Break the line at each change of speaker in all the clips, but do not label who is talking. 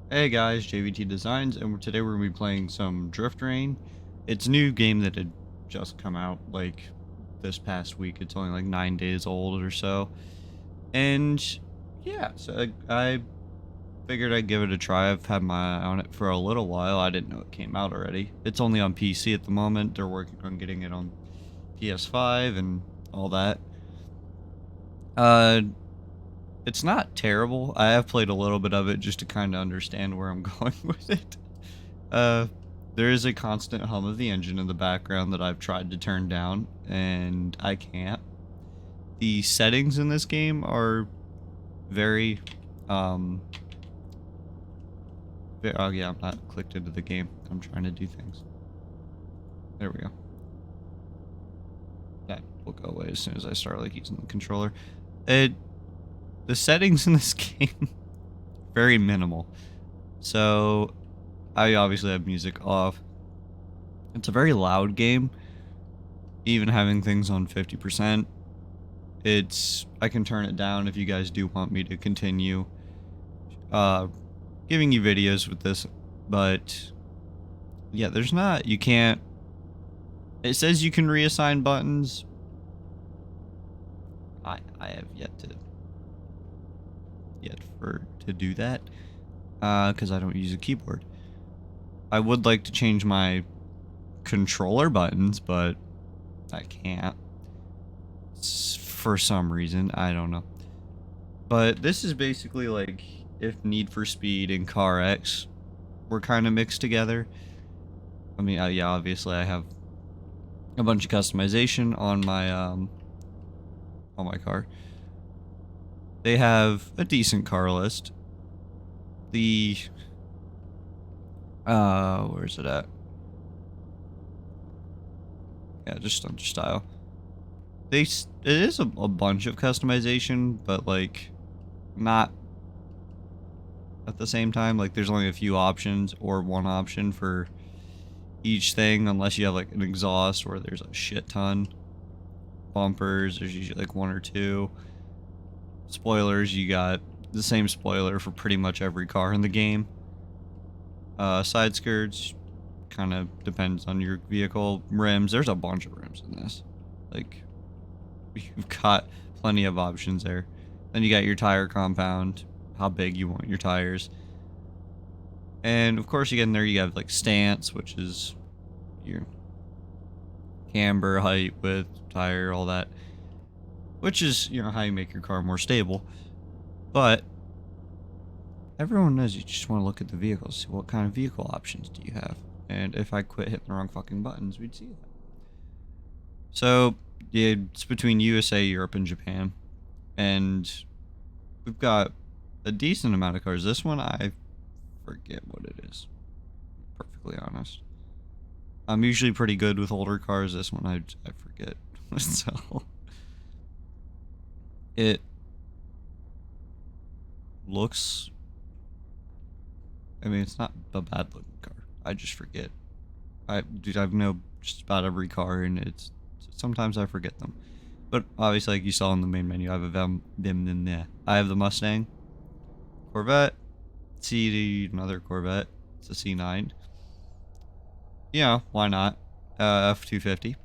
Hey guys, JVT Designs, and today we're gonna be playing some Drift Rain. It's a new game that had just come out like this past week. It's only like 9 days old or so, and yeah, so I figured I'd give it a try. I've had my eye on it for a little while. I didn't know it came out already. It's only on PC at the moment. They're working on getting it on PS5 and all that. Uh, it's not terrible. I have played a little bit of it just to kind of understand where I'm going with it. Uh, there is a constant hum of the engine in the background that I've tried to turn down, and I can't. The settings in this game are very, um, oh yeah, I'm not clicked into the game. I'm trying to do things. There we go. That will go away as soon as I start like using the controller. The settings in this game, very minimal. So, I obviously have music off. It's a very loud game, even having things on 50%. I can turn it down if you guys do want me to continue uh, giving you videos with this, but yeah, you can't, it says you can reassign buttons. I have yet to do that, because I don't use a keyboard. I would like to change my controller buttons, but I can't. For some reason, I don't know. But this is basically like if Need for Speed and Car X were kind of mixed together. I mean, yeah, obviously I have a bunch of customization on my car. They have a decent car list. The where's it at? Yeah, just under style. It is a bunch of customization, but like not at the same time. Like there's only a few options or one option for each thing, unless you have like an exhaust where there's a shit ton. Bumpers, there's usually like one or two. Spoilers, you got the same spoiler for pretty much every car in the game. Side skirts, kind of depends on your vehicle. Rims, there's a bunch of rims in this. Like, you've got plenty of options there. Then you got your tire compound, how big you want your tires. And of course, you get in there, you have like stance, which is your camber, height, width, tire, all that. Which is, how you make your car more stable. But everyone knows you just want to look at the vehicles. See what kind of vehicle options do you have? And if I quit hitting the wrong fucking buttons, we'd see that. So, yeah, it's between USA, Europe, and Japan. And we've got a decent amount of cars. This one, I forget what it is. Perfectly honest. I'm usually pretty good with older cars. This one, I forget. So, it looks, I mean, it's not a bad looking car. I just forget. I know just about every car, and sometimes I forget them. But obviously, like you saw in the main menu, I have I have the Mustang, Corvette, another Corvette. It's a C9. Yeah, why not? F250,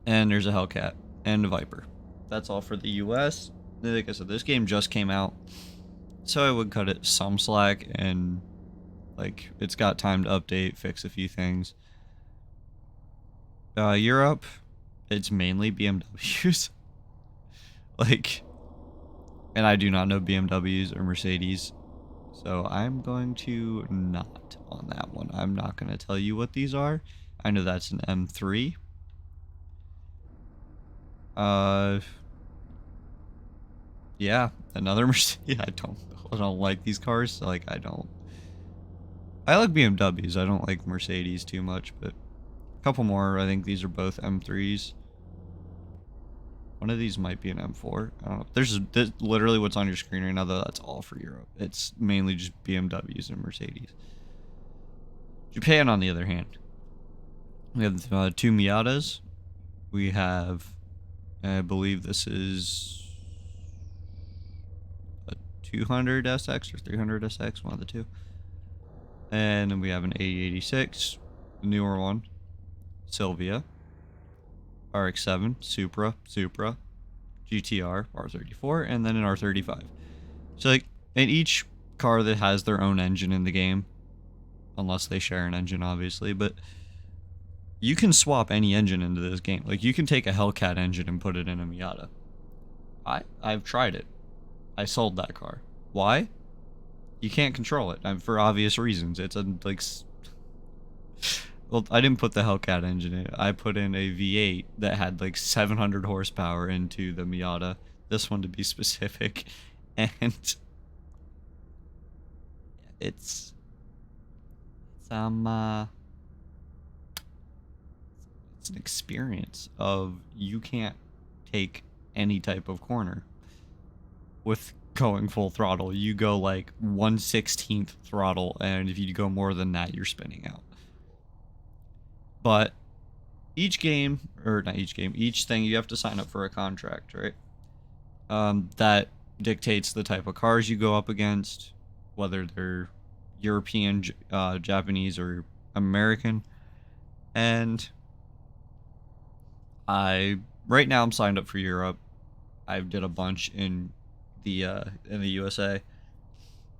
and there's a Hellcat and a Viper. That's all for the US. Like I said, this game just came out, so I would cut it some slack, and like it's got time to update, fix a few things. Europe, it's mainly BMWs. Like, and I do not know BMWs or Mercedes, so I'm going to not on that one. I'm not going to tell you what these are. I know that's an M3. Yeah, another Mercedes. I don't like these cars. Like, I like BMWs. I don't like Mercedes too much, but a couple more. I think these are both M3s. One of these might be an M4. I don't know. There's literally what's on your screen right now, though. That's all for Europe. It's mainly just BMWs and Mercedes. Japan, on the other hand, we have two Miatas. We have, I believe this is a 200 SX or 300 SX, one of the two. And then we have an 8086, the newer one, Sylvia, RX-7, Supra, GTR, R34, and then an R35. So like, in each car that has their own engine in the game, unless they share an engine, obviously, but you can swap any engine into this game. Like, you can take a Hellcat engine and put it in a Miata. I've tried it. I sold that car. Why? You can't control it, for obvious reasons. It's a, like... Well, I didn't put the Hellcat engine in. I put in a V8 that had, like, 700 horsepower into the Miata. This one, to be specific. And... It's an experience of you can't take any type of corner with going full throttle. You go like 1/16th throttle, and if you go more than that, you're spinning out. But each game, or not each game, each thing, you have to sign up for a contract, right? That dictates the type of cars you go up against, whether they're European, Japanese, or American. And right now I'm signed up for Europe. I did a bunch in the USA,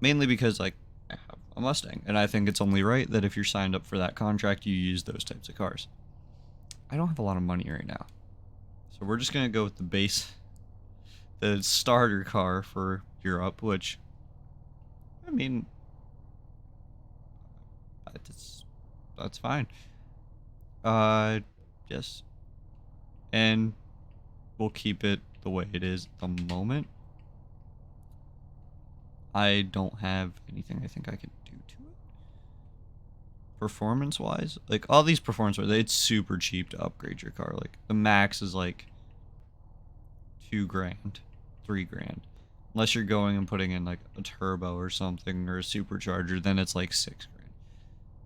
mainly because like I have a Mustang, and I think it's only right that if you're signed up for that contract, you use those types of cars. I don't have a lot of money right now, so we're just gonna go with the starter car for Europe, which, I mean, that's fine. Yes, and we'll keep it the way it is at the moment. I don't have anything I think I can do to it. Performance-wise, like all these performance-wise, it's super cheap to upgrade your car. Like the max is like $2 grand, $3 grand. Unless you're going and putting in like a turbo or something or a supercharger, then it's like $6 grand.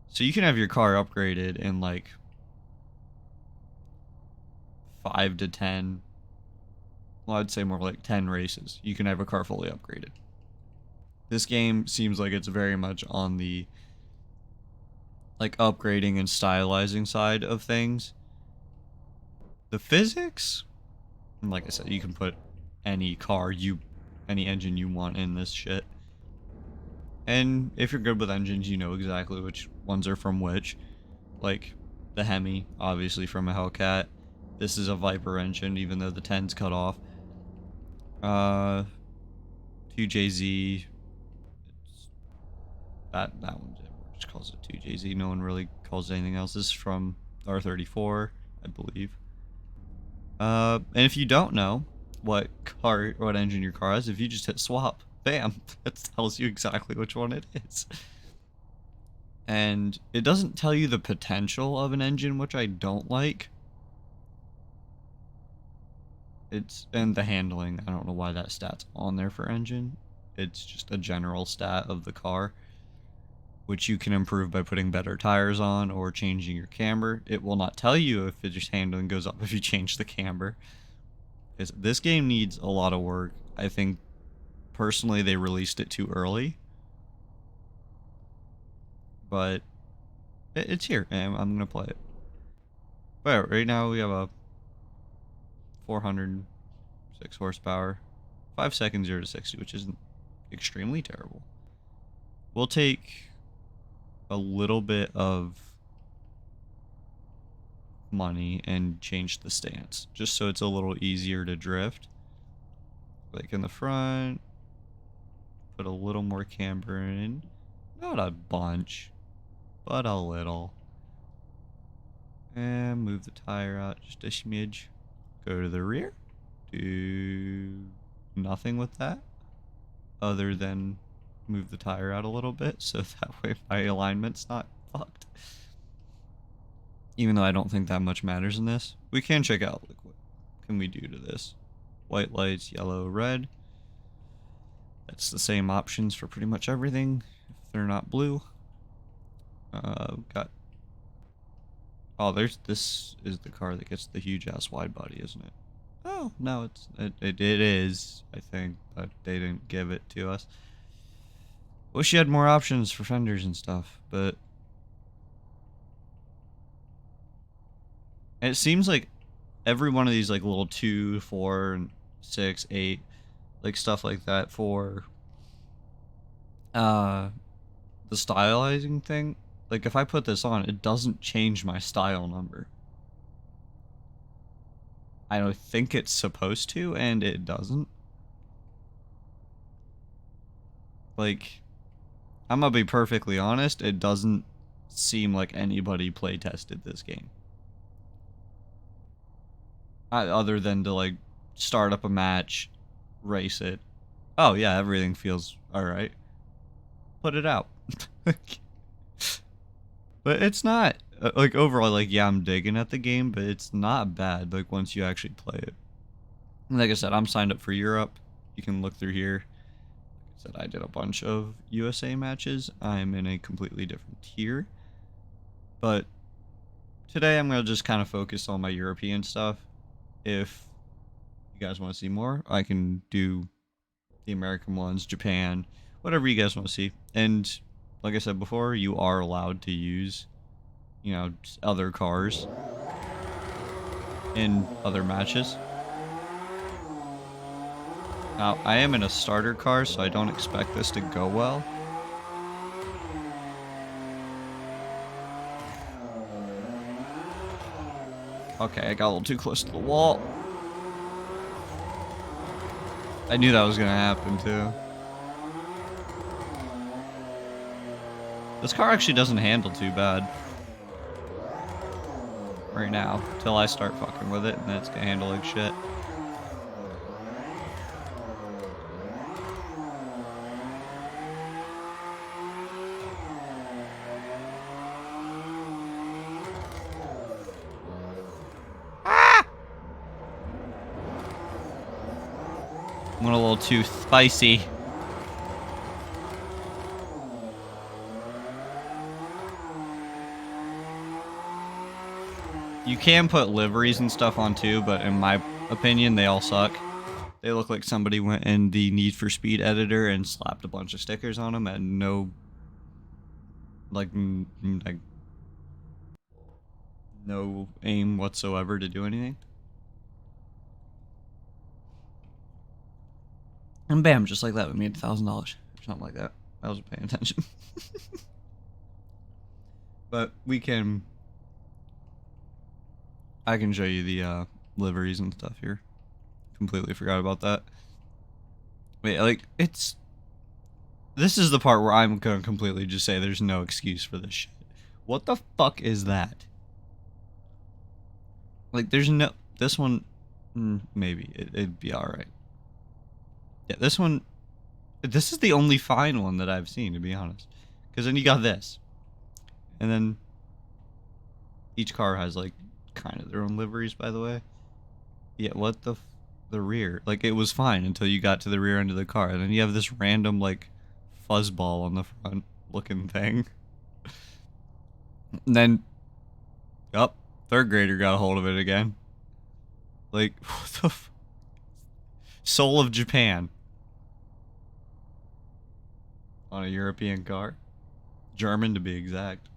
So you can have your car upgraded in like 5 to 10. Well, I'd say more like 10 races. You can have a car fully upgraded. This game seems like it's very much on the like upgrading and stylizing side of things. The physics, like I said, you can put any engine you want in this shit. And if you're good with engines, you know exactly which ones are from which. Like the Hemi, obviously from a Hellcat. This is a Viper engine, even though the 10's cut off. 2JZ. That one just calls it 2JZ. No one really calls it anything else. This is from R34, I believe. And if you don't know what engine your car has, if you just hit swap, bam, that tells you exactly which one it is. And it doesn't tell you the potential of an engine, which I don't like. And the handling, I don't know why that stat's on there for engine. It's just a general stat of the car, which you can improve by putting better tires on or changing your camber. It will not tell you if your handling goes up if you change the camber. This game needs a lot of work. I think, personally, they released it too early. But it's here, and I'm going to play it. But right now we have a 406 horsepower, 5 seconds 0 to 60, which isn't extremely terrible. We'll take a little bit of money and change the stance just so it's a little easier to drift. Like in the front, put a little more camber in, not a bunch, but a little, and move the tire out just a smidge. Go to the rear, do nothing with that other than move the tire out a little bit so that way my alignment's not fucked. Even though I don't think that much matters in this. We can check out, like, what can we do to this? White lights, yellow, red. That's the same options for pretty much everything if they're not blue. This is the car that gets the huge ass wide body, isn't it? Oh, no, it is, I think, but they didn't give it to us. Wish you had more options for fenders and stuff, but it seems like every one of these like little 2, 4, and 6, 8, like stuff like that for the stylizing thing. Like if I put this on, it doesn't change my style number. I don't think it's supposed to, and it doesn't. Like, I'm gonna be perfectly honest, it doesn't seem like anybody play tested this game. Other than to like start up a match, race it. Oh yeah, everything feels alright. Put it out. But it's not, like overall, like yeah, I'm digging at the game, but it's not bad, like once you actually play it. And like I said, I'm signed up for Europe. You can look through here. Like I said, I did a bunch of USA matches. I'm in a completely different tier. But today I'm going to just kind of focus on my European stuff. If you guys want to see more, I can do the American ones, Japan, whatever you guys want to see. And like I said before, you are allowed to use, you know, other cars in other matches. Now, I am in a starter car, so I don't expect this to go well. Okay, I got a little too close to the wall. I knew that was gonna happen, too. This car actually doesn't handle too bad. Right now, till I start fucking with it, and then it's gonna handle like shit. Went a little too spicy. You can put liveries and stuff on too, but in my opinion, they all suck. They look like somebody went in the Need for Speed editor and slapped a bunch of stickers on them and no, like no aim whatsoever to do anything. And bam, just like that, we made $1,000 or something like that. I wasn't paying attention. But we can, I can show you the liveries and stuff here. Completely forgot about that. Wait, like, this is the part where I'm gonna completely just say there's no excuse for this shit. What the fuck is that? Like, there's no, this one, maybe, it'd be alright. Yeah, this one, this is the only fine one that I've seen, to be honest. Because then you got this. And then each car has, like, kind of their own liveries, by the way. Yeah, what the rear? Like, it was fine until you got to the rear end of the car. And then you have this random, like, fuzzball on the front looking thing. And then, third grader got a hold of it again. Like, what the Soul of Japan. On a European car. German, to be exact.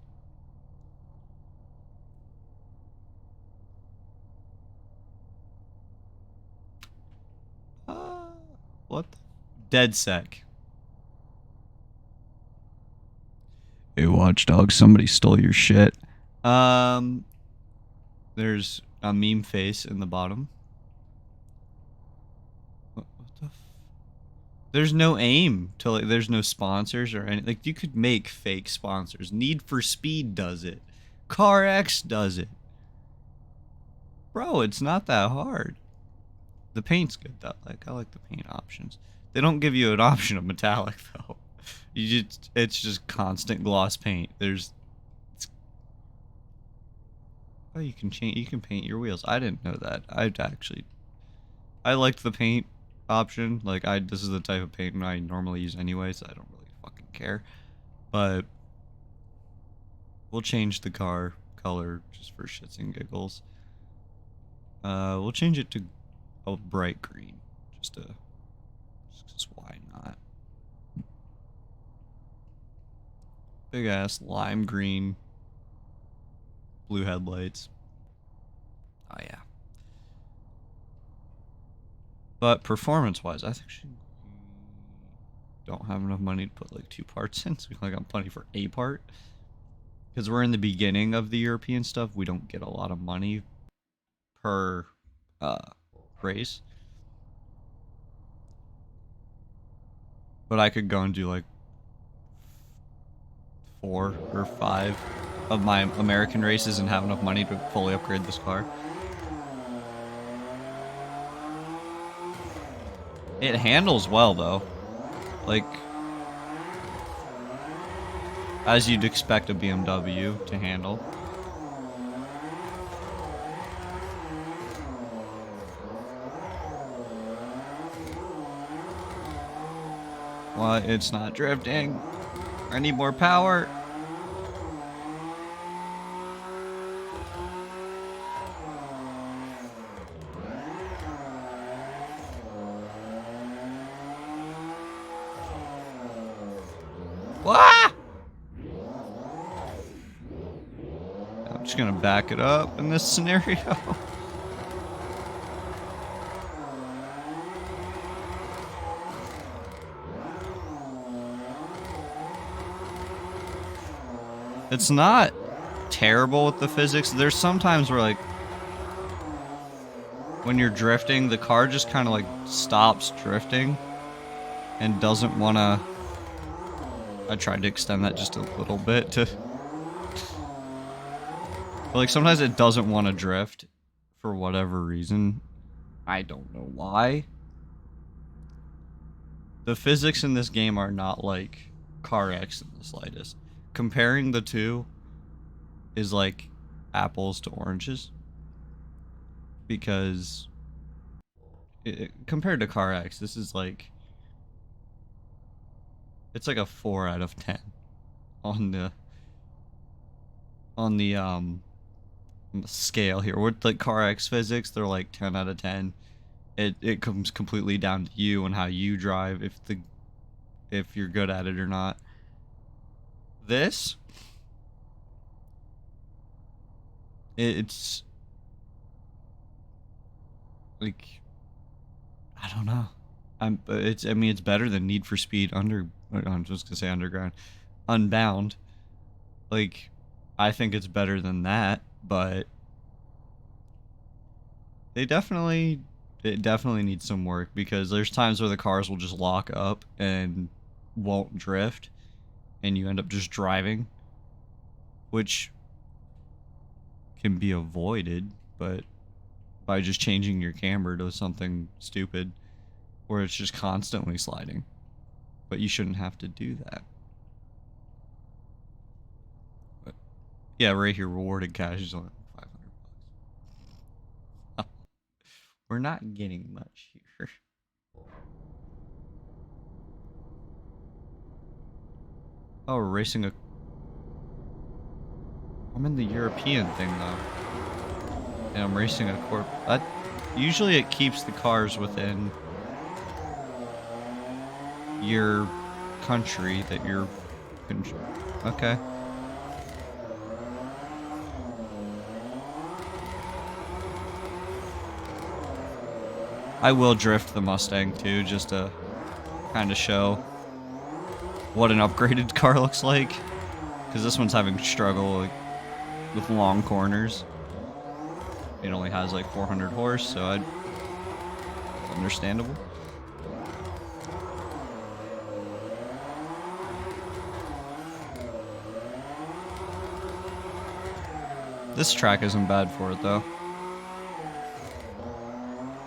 What? Dead sec. Hey, watchdog, somebody stole your shit. There's a meme face in the bottom. What the There's no aim to, like, there's no sponsors or anything. Like, you could make fake sponsors. Need for Speed does it. CarX does it. Bro, it's not that hard. The paint's good though. Like, I like the paint options. They don't give you an option of metallic though. It's just constant gloss paint. Oh, you can paint your wheels. I didn't know that. I liked the paint option. Like, this is the type of paint I normally use anyway, so I don't really fucking care. But we'll change the car color just for shits and giggles. We'll change it to a bright green, just why not? Big ass lime green, blue headlights. Oh yeah. But performance-wise, I think she don't have enough money to put like 2 parts in, so we only got money for a part. Because we're in the beginning of the European stuff, we don't get a lot of money per race. But I could go and do like 4 or 5 of my American races and have enough money to fully upgrade this car. It handles well though. Like, as you'd expect a BMW to handle. What? It's not drifting. I need more power. Ah! I'm just gonna back it up in this scenario. It's not terrible with the physics. There's sometimes where, like, when you're drifting, the car just kind of, like, stops drifting and doesn't want to... I tried to extend that just a little bit to... But, like, sometimes it doesn't want to drift for whatever reason. I don't know why. The physics in this game are not like Car X in the slightest. Comparing the two is like apples to oranges, because compared to Car X, this is like, it's like a 4 out of 10 on the scale here. With like Car X physics, they're like 10 out of 10. It comes completely down to you and how you drive, if you're good at it or not. This, it's like, I don't know. I mean, it's better than Need for Speed I'm just gonna say Underground, Unbound. Like, I think it's better than that, but it definitely needs some work, because there's times where the cars will just lock up and won't drift, and you end up just driving, which can be avoided, but by just changing your camber to something stupid where it's just constantly sliding. But you shouldn't have to do that. But yeah, right here, rewarded cash is only $500. We're not getting much here. Oh, we're racing a... I'm in the European thing, though. And I'm racing a corp... Usually it keeps the cars within your country that you're... Okay. I will drift the Mustang, too, just to kind of show what an upgraded car looks like. Because this one's having struggle, like, with long corners. It only has like 400 horse, so it's understandable. This track isn't bad for it, though.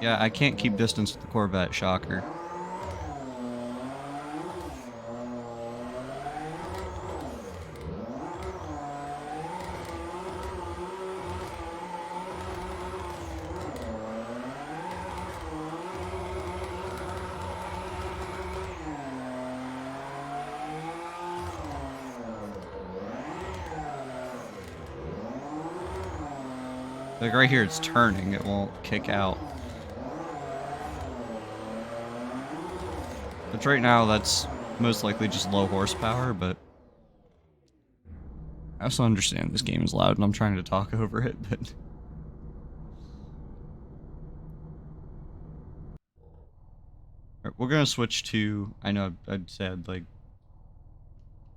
Yeah, I can't keep distance with the Corvette, shocker. Like right here, it's turning, it won't kick out. Which right now, that's most likely just low horsepower, but I also understand this game is loud and I'm trying to talk over it, but... Alright, we're gonna switch to... I know I'd said, like,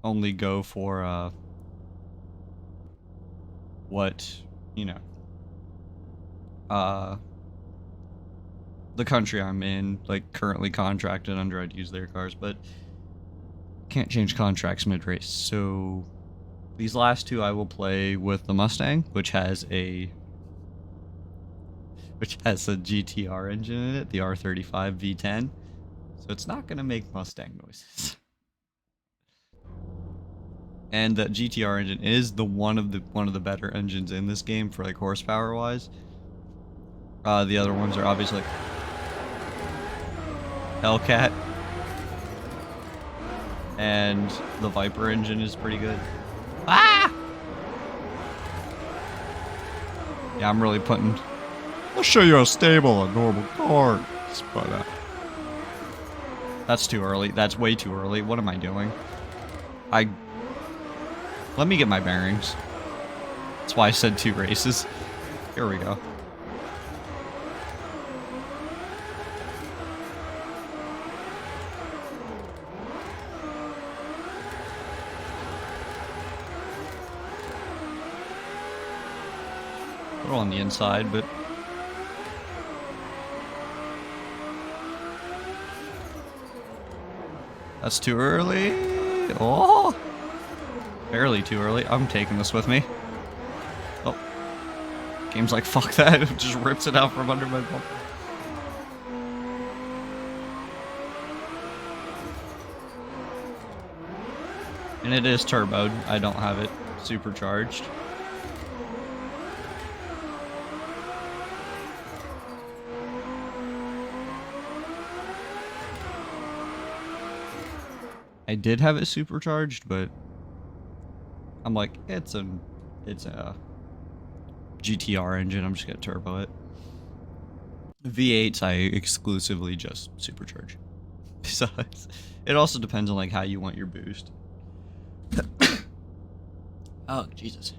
only go for, what, you know, the country I'm in, like, currently contracted under, I'd use their cars, but can't change contracts mid-race, so these last two I will play with the Mustang, which has a GTR engine in it, the R35 V10, so it's not gonna make Mustang noises. And that GTR engine is one of the better engines in this game for like horsepower wise. The other ones are obviously like Hellcat, and the Viper engine is pretty good. Ah! Yeah, I'm really putting... I'll show you how stable a normal car is, but that's too early. That's way too early. What am I doing? Let me get my bearings. That's why I said 2 races. Here we go. Put it on the inside, but... That's too early. Oh! Barely too early. I'm taking this with me. Oh. Game's like, fuck that. It just rips it out from under my bumper. And it is turboed. I don't have it supercharged. I did have it supercharged, but I'm like, it's a GTR engine. I'm just gonna turbo it. V8s I exclusively just supercharge. Besides, it also depends on like how you want your boost. Oh Jesus!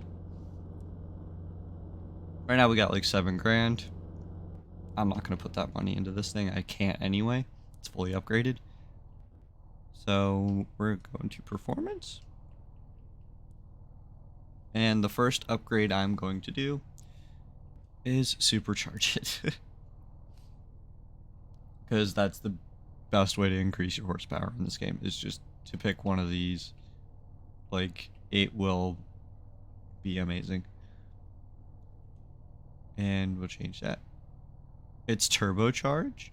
Right now we got like 7 grand. I'm not gonna put that money into this thing. I can't anyway. It's fully upgraded. So we're going to performance. And the first upgrade I'm going to do is supercharge it. Because that's the best way to increase your horsepower in this game, is just to pick one of these. Like, it will be amazing. And we'll change that. It's turbocharged.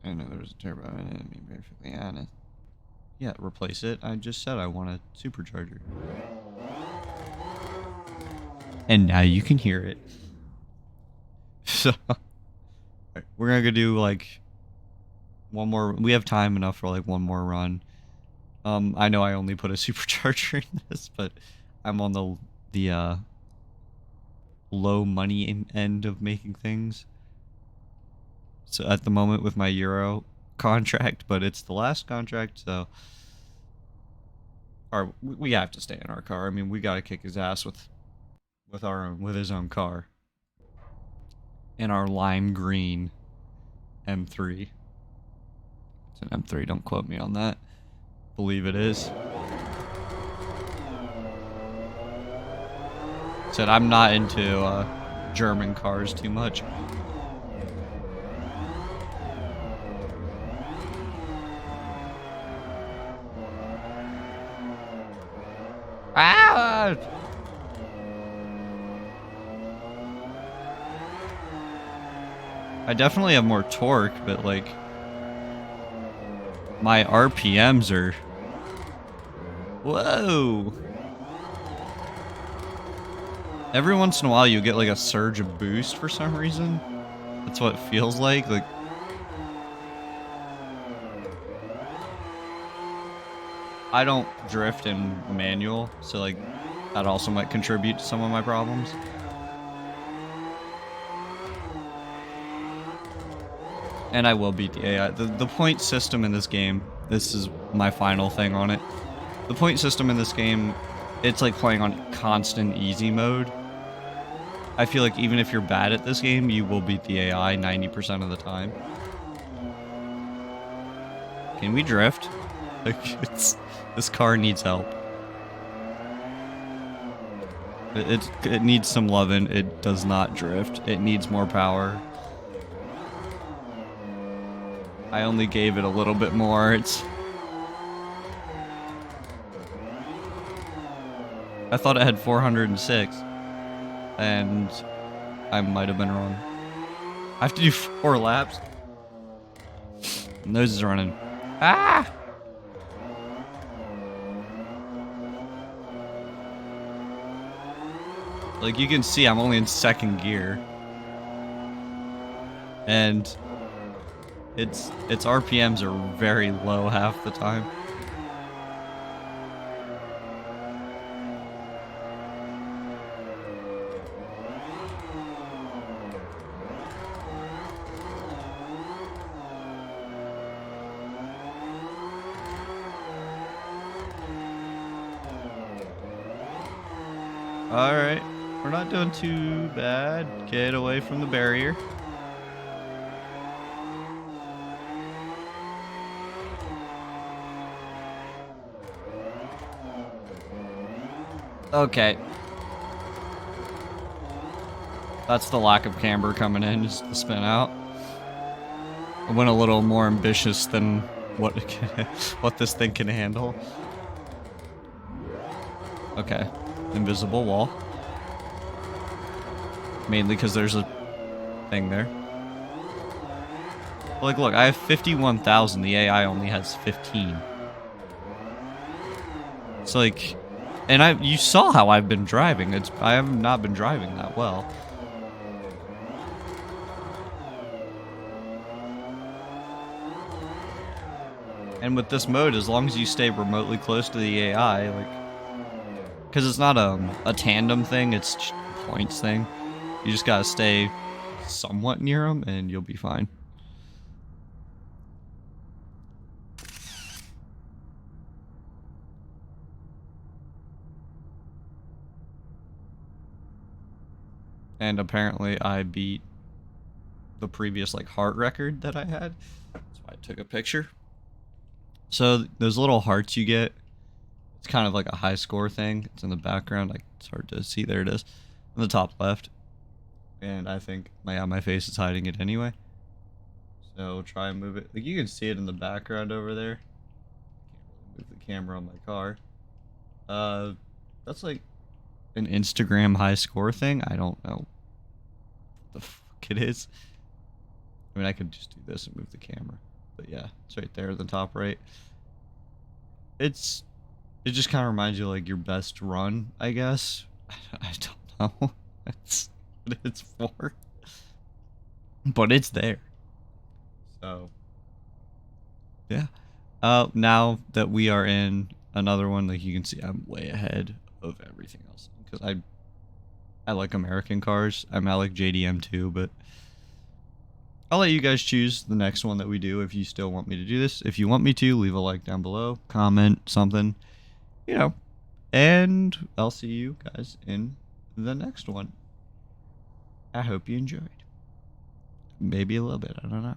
I know there's a turbo in it, to be perfectly honest. Yeah, replace it. I just said I want a supercharger. And now you can hear it. So, we're gonna go do like one more. We have time enough for like one more run. I know I only put a supercharger in this, but I'm on the low money end of making things. So at the moment with my Euro contract, but it's the last contract, so we have to stay in our car. I mean, we gotta kick his ass with his own car. In our lime green M3. It's an M3, don't quote me on that. Believe it is. Said I'm not into German cars too much. Ah! I definitely have more torque, but like my RPMs are... Whoa! Every once in a while you get like a surge of boost for some reason. That's what it feels like. Like, I don't drift in manual, so like that also might contribute to some of my problems. And I will beat the AI. The point system in this game, this is my final thing on it. The point system in this game, it's like playing on constant easy mode. I feel like even if you're bad at this game, you will beat the AI 90% of the time. Can we drift? Like, this car needs help. It needs some loving. It does not drift. It needs more power. I only gave it a little bit more. I thought it had 406. And I might have been wrong. I have to do 4 laps. Nose is running. Ah! Like you can see, I'm only in 2nd gear. And its RPMs are very low half the time. Alright, we're not doing too bad. Get away from the barrier. Okay. That's the lack of camber coming in, just the spin out. I went a little more ambitious than what what this thing can handle. Okay. Invisible wall. Mainly because there's a thing there. Like, look, I have 51,000. The AI only has 15. It's like, and you saw how I've been driving. I have not been driving that well. And with this mode, as long as you stay remotely close to the AI, like, because it's not a tandem thing, it's just a points thing. You just gotta stay somewhat near them, and you'll be fine. And apparently I beat the previous, like, heart record that I had. That's why I took a picture. So those little hearts you get, it's kind of like a high score thing. It's in the background. Like, it's hard to see. There it is. In the top left. And I think my face is hiding it anyway. So try and move it. Like, you can see it in the background over there. Can't really move the camera on my car. That's like an Instagram high score thing. I don't know what the fuck it is. I mean, I could just do this and move the camera. But yeah, it's right there in the top right. It just kind of reminds you of, like, your best run, I guess. I don't know. That's what it's for. But it's there. So, yeah. Now that we are in another one, like, you can see I'm way ahead of everything else. Because I like American cars. I like JDM too, but I'll let you guys choose the next one that we do if you still want me to do this. If you want me to, leave a like down below, comment, something, you know. And I'll see you guys in the next one. I hope you enjoyed. Maybe a little bit, I don't know.